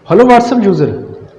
Hello WhatsApp user,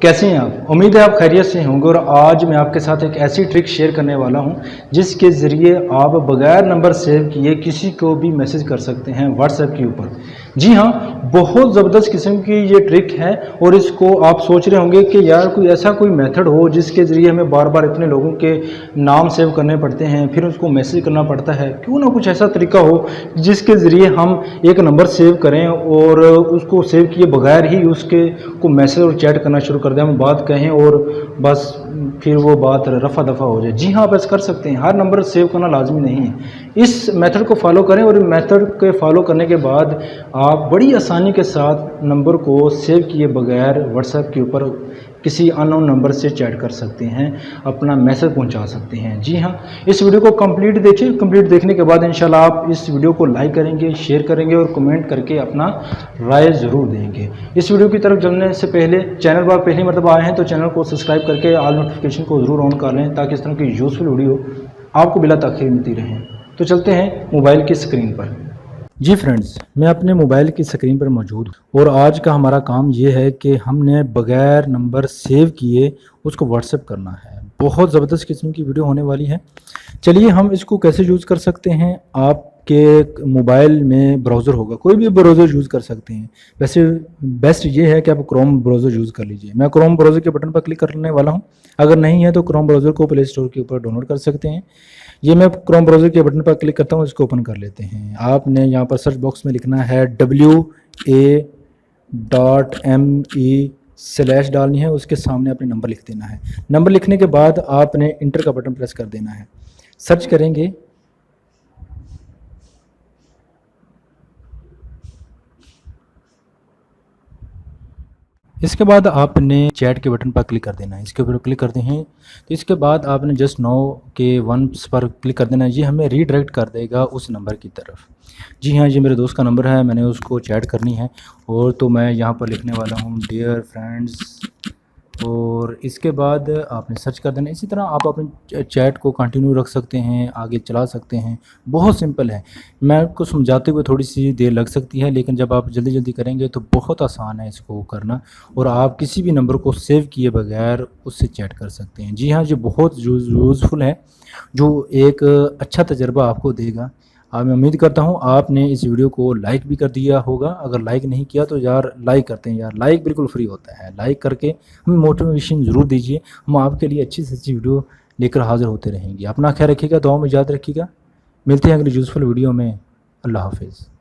कैसे हैं आप? उम्मीद है आप खैरियत से होंगे। और आज मैं आपके साथ एक ऐसी ट्रिक शेयर करने वाला हूं जिसके ज़रिए आप बगैर नंबर सेव किए किसी को भी मैसेज कर सकते हैं व्हाट्सएप के ऊपर। जी हाँ, बहुत ज़बरदस्त किस्म की ये ट्रिक है। और इसको आप सोच रहे होंगे कि यार कोई ऐसा कोई मेथड हो जिसके ज़रिए हमें बार बार इतने लोगों के नाम सेव करने पड़ते हैं, फिर उसको मैसेज करना पड़ता है। क्यों ना कुछ ऐसा तरीका हो जिसके ज़रिए हम एक नंबर सेव करें और उसको सेव किए बगैर ही उसके को मैसेज और चैट करना शुरू कर दें, हम बात कहें और बस फिर वो बात रफ़ा दफ़ा हो जाए। जी हाँ, आप ऐसा कर सकते हैं। हर नंबर सेव करना लाजमी नहीं है। इस मेथड को फॉलो करें और मेथड के फॉलो करने के बाद आप बड़ी आसानी के साथ नंबर को सेव किए बगैर व्हाट्सएप के ऊपर किसी अननोन नंबर से चैट कर सकते हैं, अपना मैसेज पहुंचा सकते हैं। जी हाँ, इस वीडियो को कंप्लीट देखिए। कंप्लीट देखने के बाद इंशाल्लाह आप इस वीडियो को लाइक करेंगे, शेयर करेंगे और कमेंट करके अपना राय ज़रूर देंगे। इस वीडियो की तरफ चलने से पहले चैनल पर पहली मरतबा आए हैं तो चैनल को सब्सक्राइब करके ऑल नोटिफिकेशन को ज़रूर ऑन कर लें ताकि इस तरह की यूज़फुल वीडियो आपको बिला ताख़ीर मिलती रहें। तो चलते हैं मोबाइल की स्क्रीन पर। जी फ्रेंड्स, मैं अपने मोबाइल की स्क्रीन पर मौजूद हूँ और आज का हमारा काम ये है कि हमने बगैर नंबर सेव किए उसको व्हाट्सएप करना है। बहुत ज़बरदस्त किस्म की वीडियो होने वाली है। चलिए हम इसको कैसे यूज़ कर सकते हैं। आपके मोबाइल में ब्राउज़र होगा, कोई भी ब्राउज़र यूज़ कर सकते हैं। वैसे बेस्ट ये है कि आप क्रोम ब्राउज़र यूज़ कर लीजिए। मैं क्रोम ब्राउज़र के बटन पर क्लिक करने वाला हूँ। अगर नहीं है तो क्रोम ब्राउज़र को प्ले स्टोर के ऊपर डाउनलोड कर सकते हैं। ये मैं क्रोम ब्राउज़र के बटन पर क्लिक करता हूँ, इसको ओपन कर लेते हैं। आपने यहाँ पर सर्च बॉक्स में लिखना है WA.ME/ डालनी है, उसके सामने अपने नंबर लिख देना है। नंबर लिखने के बाद आपने इंटर का बटन प्रेस कर देना है। सर्च करेंगे, इसके बाद आपने चैट के बटन पर क्लिक कर देना है। इसके ऊपर क्लिक करते हैं तो इसके बाद आपने जस्ट नो के वंस पर क्लिक कर देना है। ये हमें रीडायरेक्ट कर देगा उस नंबर की तरफ। जी हाँ, ये मेरे दोस्त का नंबर है, मैंने उसको चैट करनी है। और तो मैं यहाँ पर लिखने वाला हूँ डियर फ्रेंड्स, और इसके बाद आपने सर्च कर देना। इसी तरह आप अपने चैट को कंटिन्यू रख सकते हैं, आगे चला सकते हैं। बहुत सिंपल है। मैं आपको समझाते हुए थोड़ी सी देर लग सकती है, लेकिन जब आप जल्दी जल्दी करेंगे तो बहुत आसान है इसको करना। और आप किसी भी नंबर को सेव किए बगैर उससे चैट कर सकते हैं। जी हाँ, ये बहुत यूज़फुल है, जो एक अच्छा तजर्बा आपको देगा। मैं उम्मीद करता हूँ आपने इस वीडियो को लाइक भी कर दिया होगा। अगर लाइक नहीं किया तो यार लाइक करते हैं, यार लाइक बिल्कुल फ्री होता है। लाइक करके हमें मोटिवेशन ज़रूर दीजिए। हम आपके लिए अच्छी से अच्छी वीडियो लेकर हाज़िर होते रहेंगे। अपना ख्याल रखिएगा, दुआ में याद रखिएगा। मिलते हैं अगली यूज़फुल वीडियो में। अल्लाह हाफिज़।